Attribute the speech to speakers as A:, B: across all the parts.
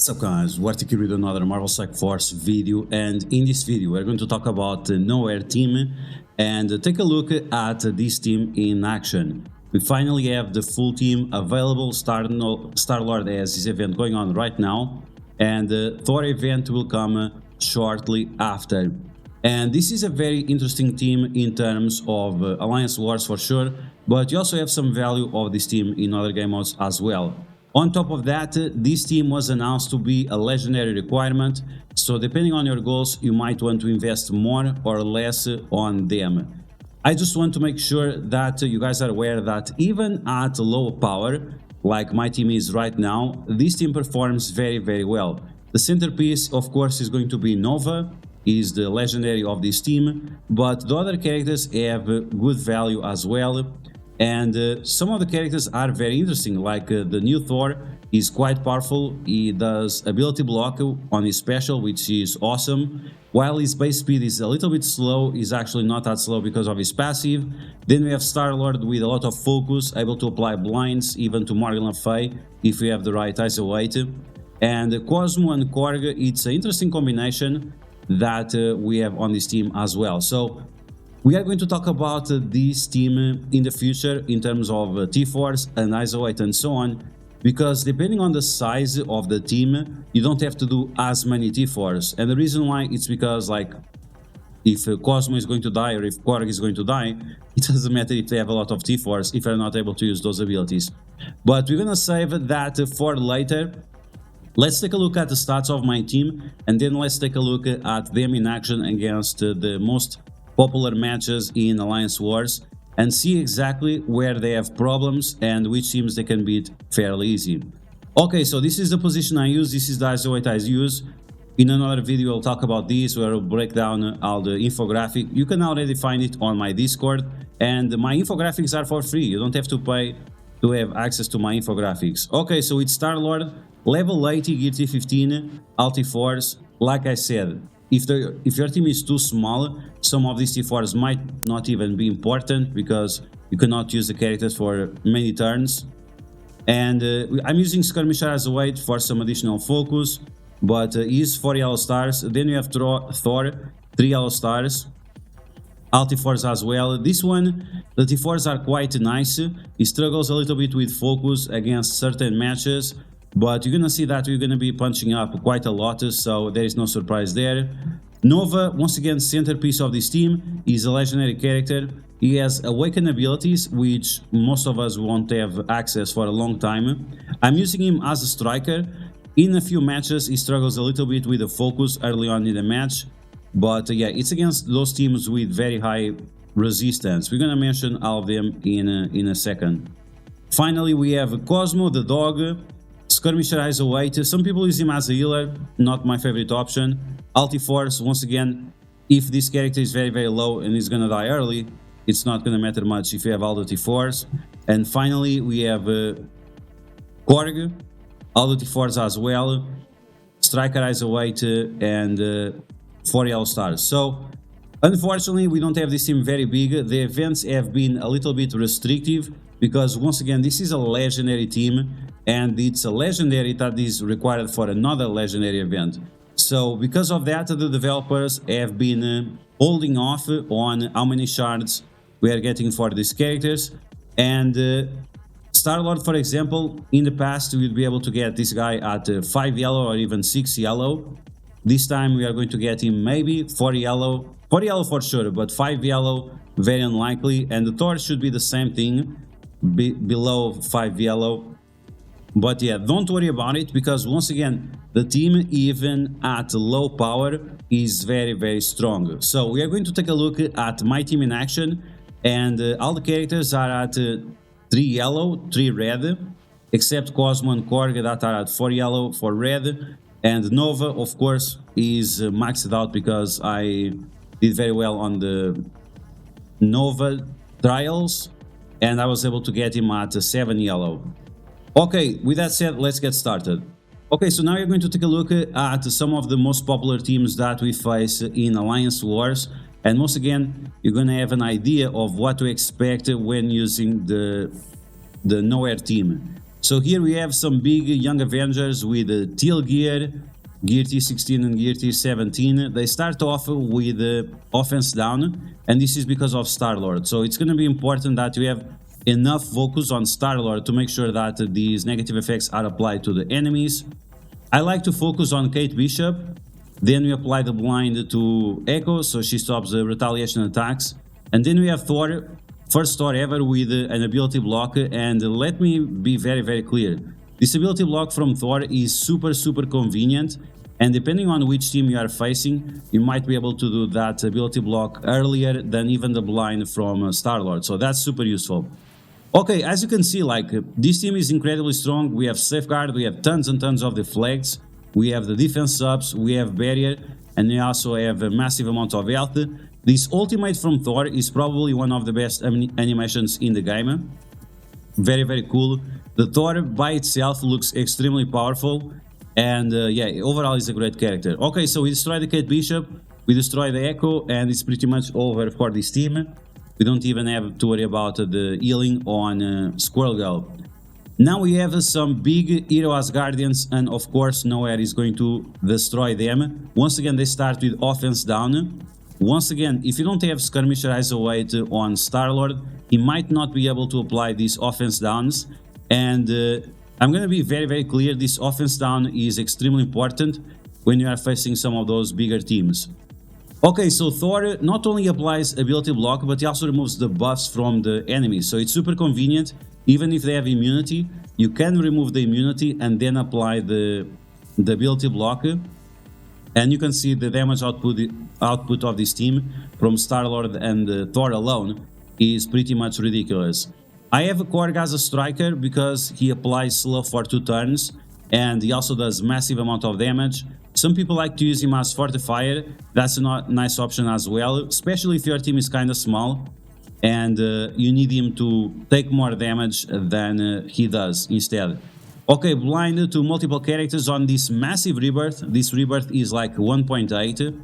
A: What's up guys, DuArktik with another Marvel Strike Force video, and in this video we're going to talk about the Knowhere team and take a look at this team in action. We finally have the full team available. Star-Lord has this event going on right now, and the Thor event will come shortly after. And this is a very interesting team in terms of Alliance Wars for sure, but you also have some value of this team in other game modes as well. On top of that, this team was announced to be a legendary requirement, so depending on your goals, you might want to invest more or less on them. I just want to make sure that you guys are aware that even at low power, like my team is right now, this team performs very well. The centerpiece, of course, is going to be Knowhere, is the legendary of this team, but the other characters have good value as well. And some of the characters are very interesting, like the new Thor is quite powerful. He does ability block on his special, which is awesome. While his base speed is a little bit slow, he's actually not that slow because of his passive. Then we have Star-Lord with a lot of focus, able to apply blinds even to Morgan Le Fay if we have the right ISO weight. And Cosmo and Korg, it's an interesting combination that we have on this team as well. So we are going to talk about this team in the future in terms of T-Force and ISO weight and so on, because depending on the size of the team, you don't have to do as many T-Force. And the reason why, it's because, like, if Cosmo is going to die or if Korg is going to die, it doesn't matter if they have a lot of T-Force if they're not able to use those abilities. But we're gonna save that for later. Let's take a look at the stats of my team, and then let's take a look at them in action against the most popular matches in Alliance Wars and see exactly where they have problems and which teams they can beat fairly easy. Okay, so this is the position I use, this is the ISO weight I use. In another video I'll talk about this, where I'll break down all the infographic. You can already find it on my Discord, and my infographics are for free. You don't have to pay to have access to my infographics. Okay, so it's Star-Lord, level 80, Gear T15, Ulti Force. Like I said, if your team is too small, some of these T4s might not even be important because you cannot use the characters for many turns. And I'm using Skirmisher as a weight for some additional focus, but he's 4 yellow stars. Then you have Thor, 3 yellow stars. Ulti-Force as well. This one, the T4s are quite nice. He struggles a little bit with focus against certain matches, but you're gonna see that we're gonna be punching up quite a lot, so there is no surprise there. Knowhere, once again, centerpiece of this team, is a legendary character. He has awakened abilities, which most of us won't have access for a long time. I'm using him as a striker. In a few matches, he struggles a little bit with the focus early on in the match, but yeah, it's against those teams with very high resistance. We're gonna mention all of them in a second. Finally, we have Cosmo, the dog. Skirmisher ISO weight. Some people use him as a healer, not my favorite option. Ulti-Force, once again, if this character is very low and is gonna die early, it's not gonna matter much if you have all the T4s. And finally, we have Korg, all the T4s as well, Striker ISO weight, and 4 yellow stars. So, unfortunately, we don't have this team very big. The events have been a little bit restrictive because, once again, this is a legendary team, and it's a legendary that is required for another legendary event. So because of that, the developers have been holding off on how many shards we are getting for these characters. And Star-Lord, for example, in the past we would be able to get this guy at 5 yellow or even 6 yellow. This time we are going to get him maybe 4 yellow for sure, but 5 yellow very unlikely. And the Thor should be the same thing, below 5 yellow. But yeah, don't worry about it, because once again, the team, even at low power, is very strong. So we are going to take a look at my team in action, and all the characters are at 3 yellow, 3 red, except Cosmo and Korg that are at 4 yellow, 4 red, and Knowhere, of course, is maxed out because I did very well on the Knowhere trials, and I was able to get him at 7 yellow. Okay, with that said, let's get started. Okay, so now you're going to take a look at some of the most popular teams that we face in Alliance Wars, and once again, you're going to have an idea of what to expect when using the Knowhere team. So here we have some big young Avengers with teal gear, gear T16 and gear T17. They start off with offense down, and this is because of Star-Lord. So it's going to be important that you have enough focus on Star-Lord to make sure that these negative effects are applied to the enemies. I like to focus on Kate Bishop. Then we apply the blind to Echo, so she stops the retaliation attacks. And then we have Thor, first Thor ever with an ability block. And let me be very clear. This ability block from Thor is super convenient. And depending on which team you are facing, you might be able to do that ability block earlier than even the blind from Star-Lord. So that's super useful. Okay, as you can see, like, this team is incredibly strong. We have Safeguard, we have tons and tons of deflects, we have the defense subs, we have barrier, and we also have a massive amount of health. This ultimate from Thor is probably one of the best animations in the game. Very cool. The Thor by itself looks extremely powerful, and yeah, overall is a great character. Okay, so we destroy the Kate Bishop, we destroy the Echo, and it's pretty much over for this team. We don't even have to worry about the healing on Squirrel Girl. Now we have some big hero Asgardians, and of course Knowhere is going to destroy them. Once again, they start with offense down. Once again, if you don't have Skirmisher Eyes Await on Star-Lord, he might not be able to apply these offense downs. And I'm going to be very clear, this offense down is extremely important when you are facing some of those bigger teams. Okay, so Thor not only applies ability block, but he also removes the buffs from the enemies. So it's super convenient. Even if they have immunity, you can remove the immunity and then apply the ability block. And you can see the damage output of this team from Star-Lord and Thor alone is pretty much ridiculous. I have Korg as a striker because he applies slow for 2 turns and he also does massive amount of damage. Some people like to use him as fortifier. That's a nice option as well, especially if your team is kind of small and you need him to take more damage than he does instead. Okay, blind to multiple characters on this massive rebirth. This rebirth is like 1.8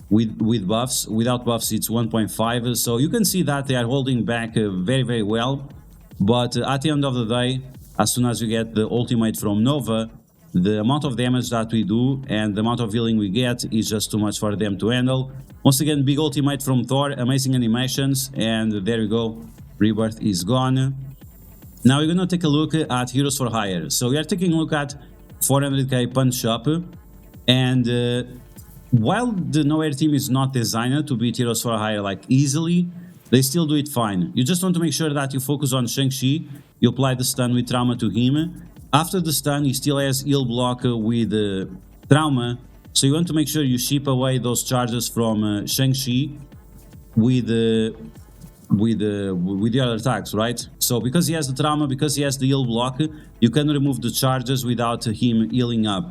A: with buffs. Without buffs it's 1.5, so you can see that they are holding back very well. But at the end of the day, as soon as you get the ultimate from Nova, the amount of damage that we do and the amount of healing we get is just too much for them to handle. Once again, big ultimate from Thor, amazing animations, and there you go, rebirth is gone. Now we're gonna take a look at Heroes for Hire. So we are taking a look at 400k punch up, and while the Knowhere team is not designed to beat Heroes for Hire like easily, they still do it fine. You just want to make sure that you focus on Shang-Chi, you apply the stun with trauma to him. After the stun, he still has heal block with trauma, so you want to make sure you ship away those charges from Shang-Chi with the other attacks, right? So because he has the trauma, because he has the heal block, you can remove the charges without him healing up.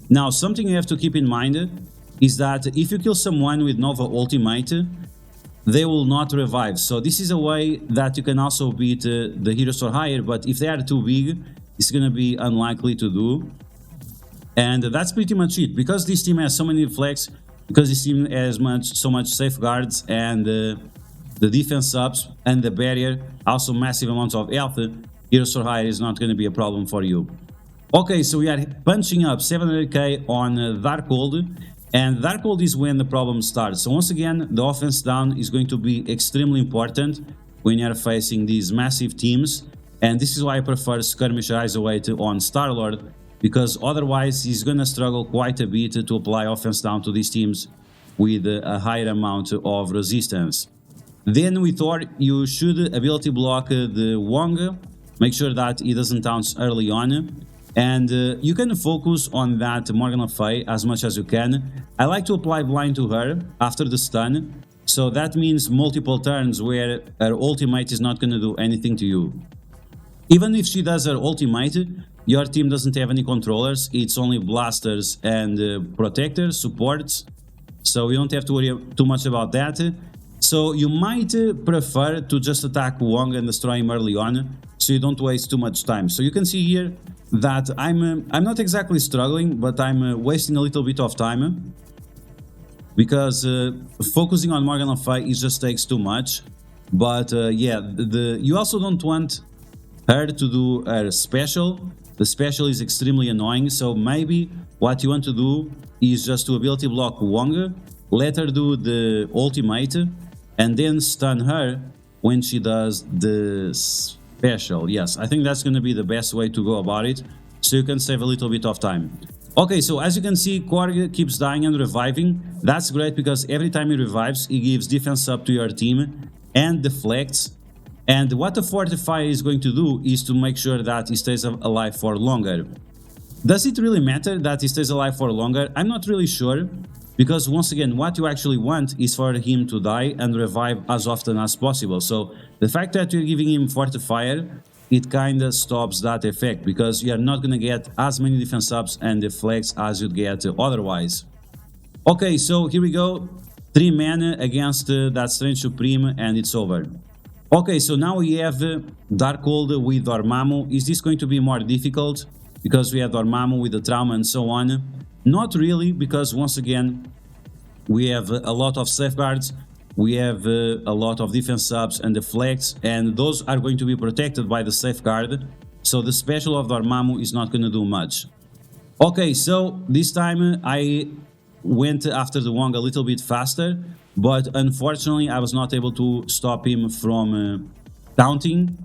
A: Now, something you have to keep in mind is that if you kill someone with Nova Ultimate, they will not revive. So this is a way that you can also beat the Heroes for Hire, but if they are too big, it's gonna be unlikely to do. And that's pretty much it. Because this team has so many deflects, because this team has so much safeguards and the defense ups and the barrier, also massive amounts of health, Heroes for Hire is not going to be a problem for you. Okay, so we are punching up 700k on Darkhold, and Darkhold is when the problem starts. So once again, the offense down is going to be extremely important when you are facing these massive teams, and this is why I prefer Skirmisher Eyes Await on Star-Lord, because otherwise he's going to struggle quite a bit to apply offense down to these teams with a higher amount of resistance. Then with Thor, you should ability block the Wong, make sure that he doesn't bounce early on, and you can focus on that Morgan Fay as much as you can. I like to apply blind to her after the stun, so that means multiple turns where her ultimate is not going to do anything to you. Even if she does her ultimate, your team doesn't have any controllers, it's only blasters and protectors, supports, so you don't have to worry too much about that. So you might prefer to just attack Wong and destroy him early on, so you don't waste too much time. So you can see here that I'm not exactly struggling, but I'm wasting a little bit of time, because focusing on Morgan Fay, it just takes too much. But yeah, you also don't want her to do her special. The special is extremely annoying, so maybe what you want to do is just to ability block Wong, let her do the ultimate, and then stun her when she does the special. Yes, I think that's going to be the best way to go about it, so you can save a little bit of time. Okay, so as you can see, Korg keeps dying and reviving. That's great because every time he revives, he gives defense up to your team and deflects. And what the fortifier is going to do is to make sure that he stays alive for longer. Does it really matter that he stays alive for longer? I'm not really sure, because once again, what you actually want is for him to die and revive as often as possible. So the fact that you're giving him fortifier, it kinda stops that effect, because you're not gonna get as many defense ups and deflects as you'd get otherwise. Okay, so here we go. 3 mana against that Strange Supreme, and it's over. Okay, so now we have Darkhold with Dormammu. Is this going to be more difficult? Because we have Dormammu with the trauma and so on. Not really, because once again, we have a lot of safeguards, we have a lot of defense subs and deflects, and those are going to be protected by the safeguard, so the special of Dormammu is not going to do much. Okay, so this time I went after the Wong a little bit faster, but unfortunately I was not able to stop him from taunting.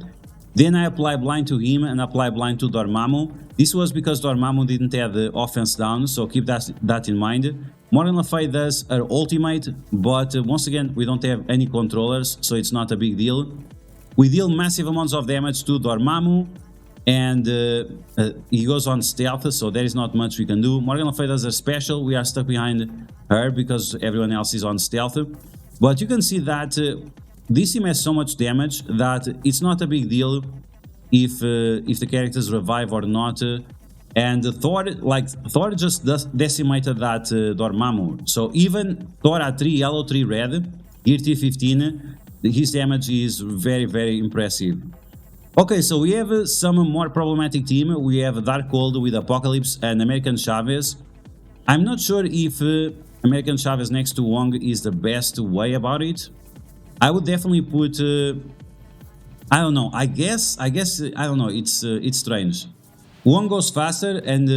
A: Then I apply blind to him and apply blind to Dormammu. This was because Dormammu didn't have the offense down, so keep that in mind. Morgan Le Fay does her ultimate, but once again we don't have any controllers, so it's not a big deal. We deal massive amounts of damage to Dormammu, and he goes on stealth, so there is not much we can do. Morgan Le Fay does her special, we are stuck behind her because everyone else is on stealth. But you can see that this team has so much damage that it's not a big deal if the characters revive or not. And Thor just decimated that Dormammu. So even Thor at 3 yellow, 3 red, here T15, his damage is very, very impressive. Okay, so we have some more problematic team. We have Darkhold with Apocalypse and American Chavez. I'm not sure if American Chavez next to Wong is the best way about it. I would definitely put I don't know. I guess I don't know. It's strange. One goes faster and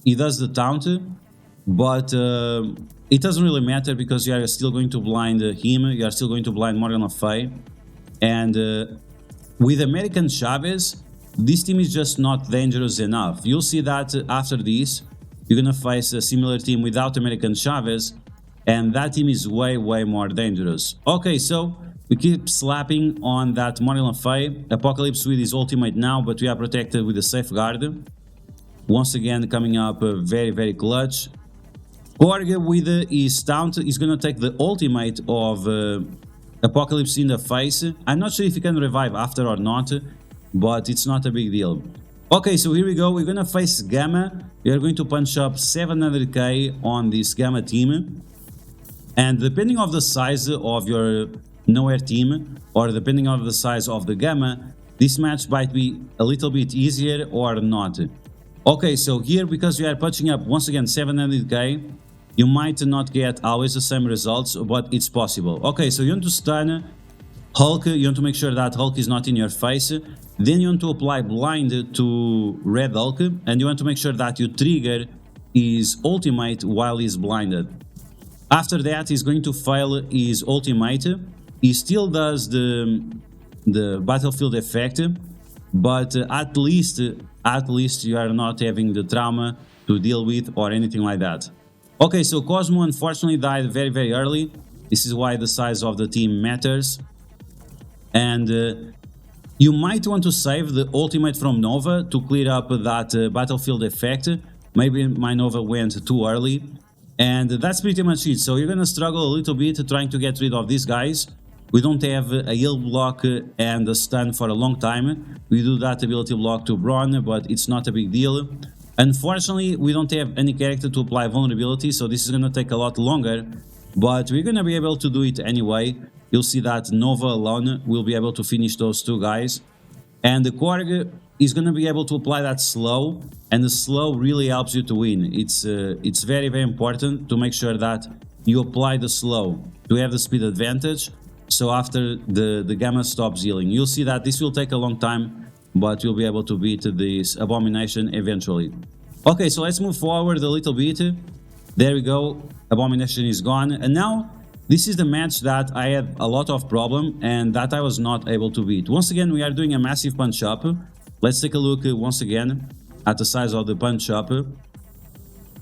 A: he does the taunt, but it doesn't really matter because you are still going to blind him. You are still going to blind Morgan Le Fay, and with American Chavez, this team is just not dangerous enough. You'll see that after this, you're gonna face a similar team without American Chavez, and that team is way more dangerous. Okay, so we keep slapping on that Morgan Le Fay. Apocalypse with his ultimate now, but we are protected with the safeguard. Once again, coming up very clutch. Korg with his taunt is gonna take the ultimate of Apocalypse in the face. I'm not sure if he can revive after or not, but it's not a big deal. Okay, so here we go. We're gonna face Gamma. We are going to punch up 700k on this Gamma team. And depending on the size of your Knowhere team, or depending on the size of the Gamma, this match might be a little bit easier or not. Okay, so here, because we are punching up once again 700k, you might not get always the same results, but it's possible. Okay, so you want to stun Hulk, you want to make sure that Hulk is not in your face, then you want to apply blind to Red Hulk, and you want to make sure that you trigger his ultimate while he's blinded. After that, he's going to fail his ultimate. He still does the battlefield effect, but at least you are not having the trauma to deal with or anything like that. Okay, so Cosmo unfortunately died very early. This is why the size of the team matters. And you might want to save the ultimate from Nova to clear up that battlefield effect. Maybe my Nova went too early. And that's pretty much it. So you're gonna struggle a little bit trying to get rid of these guys. We don't have a heal block and a stun for a long time. We do that ability block to Braun, but it's not a big deal. Unfortunately, we don't have any character to apply vulnerability, so this is gonna take a lot longer. But we're gonna be able to do it anyway. You'll see that Nova alone will be able to finish those two guys. And the Korg is going to be able to apply that slow, and the slow really helps you to win. It's very important to make sure that you apply the slow to have the speed advantage. So after the Gamma stops healing, you'll see that this will take a long time, but you'll be able to beat this abomination eventually. Okay, so let's move forward a little bit. There we go, abomination is gone, and now this is the match that I had a lot of problem and that I was not able to beat. Once again, we are doing a massive punch up. Let's take a look once again at the size of the punch up.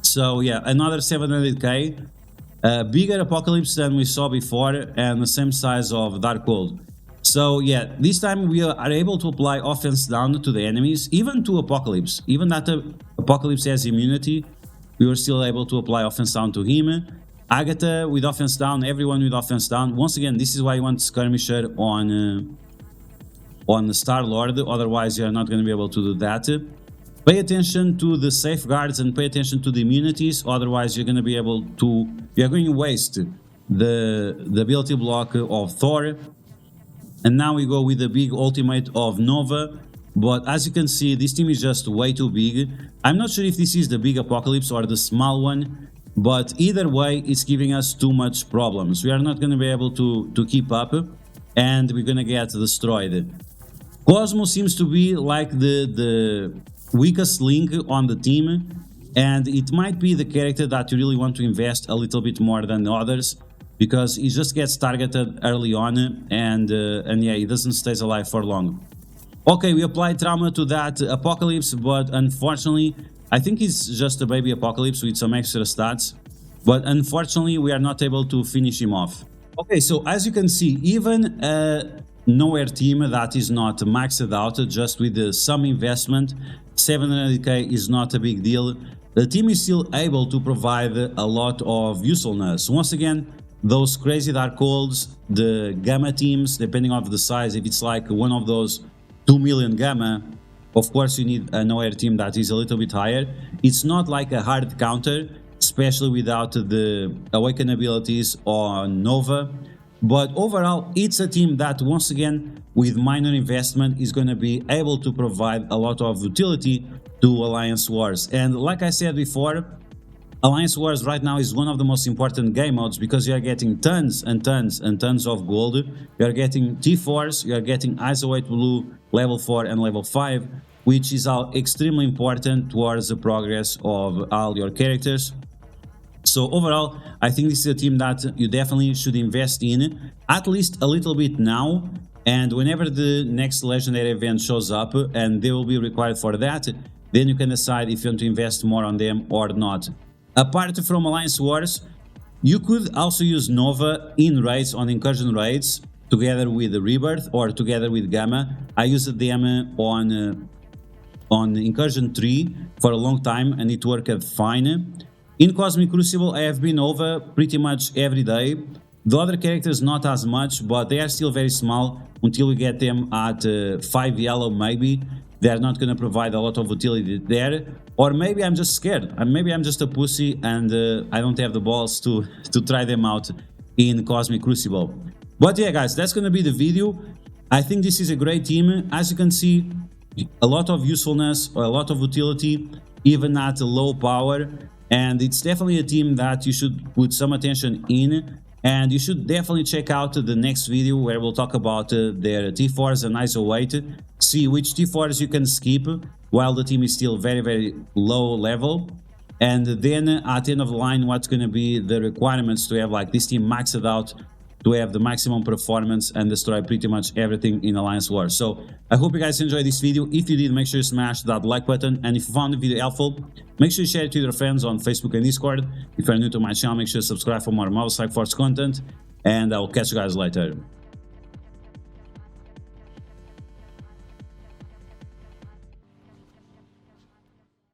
A: So yeah, another 700k, bigger apocalypse than we saw before, and the same size of Dark Gold. So yeah, this time we are able to apply offense down to the enemies, even to Apocalypse. Even that Apocalypse has immunity, we were still able to apply offense down to him. Agatha with offense down, everyone with offense down. Once again, this is why you want Skirmisher on the Star-Lord, otherwise you are not going to be able to do that. Pay attention to the safeguards and pay attention to the immunities, otherwise you're going to be able to... You're going to waste the ability block of Thor. And now we go with the big ultimate of Nova. But as you can see, this team is just way too big. I'm not sure if this is the big apocalypse or the small one, but either way, it's giving us too much problems. We are not going to be able to keep up, and we're going to get destroyed. Cosmo seems to be like the weakest link on the team, and it might be the character that you really want to invest a little bit more than the others, because he just gets targeted early on, and yeah, he doesn't stay alive for long. Okay, we applied trauma to that apocalypse, but unfortunately, I think it's just a baby apocalypse with some extra stats, but unfortunately, we are not able to finish him off. Okay, so as you can see, even a Knowhere team that is not maxed out, just with some investment, 700k is not a big deal. The team is still able to provide a lot of usefulness. Once again, those crazy Dark Golds, the Gamma teams, depending on the size, if it's like one of those 2 million Gamma, of course you need a Knowhere team that is a little bit higher. It's not like a hard counter, especially without the Awaken abilities on Nova. But overall, it's a team that, once again, with minor investment, is going to be able to provide a lot of utility to Alliance Wars. And like I said before, Alliance Wars right now is one of the most important game modes, because you are getting tons and tons and tons of gold. You are getting T4s, you are getting Isolate Blue level 4 and level 5, which is all extremely important towards the progress of all your characters. So overall, I think this is a team that you definitely should invest in, at least a little bit now, and whenever the next legendary event shows up, and they will be required for that, then you can decide if you want to invest more on them or not. Apart from Alliance Wars, you could also use Nova in raids, on incursion raids, together with the Rebirth or together with Gamma. I used them on incursion 3 for a long time and it worked fine. In Cosmic Crucible, I have been Nova pretty much every day. The other characters not as much, but they are still very small until we get them at 5 yellow maybe. They are not going to provide a lot of utility there. Or maybe I'm just scared. Maybe I'm just a pussy and I don't have the balls to try them out in Cosmic Crucible. But yeah, guys, that's going to be the video. I think this is a great team. As you can see, a lot of usefulness, or a lot of utility, even at low power. And it's definitely a team that you should put some attention in. And you should definitely check out the next video where we'll talk about their T4s and ISO weight. See which T4s you can skip while the team is still very, very low level. And then at the end of the line, what's going to be the requirements to have like this team maxed out, to have the maximum performance and destroy pretty much everything in Alliance Wars. So I hope you guys enjoyed this video. If you did, make sure you smash that like button, and if you found the video helpful, make sure you share it with your friends on Facebook and Discord. If you're new to my channel, make sure you subscribe for more Marvel Strike Force content, and I will catch you guys later.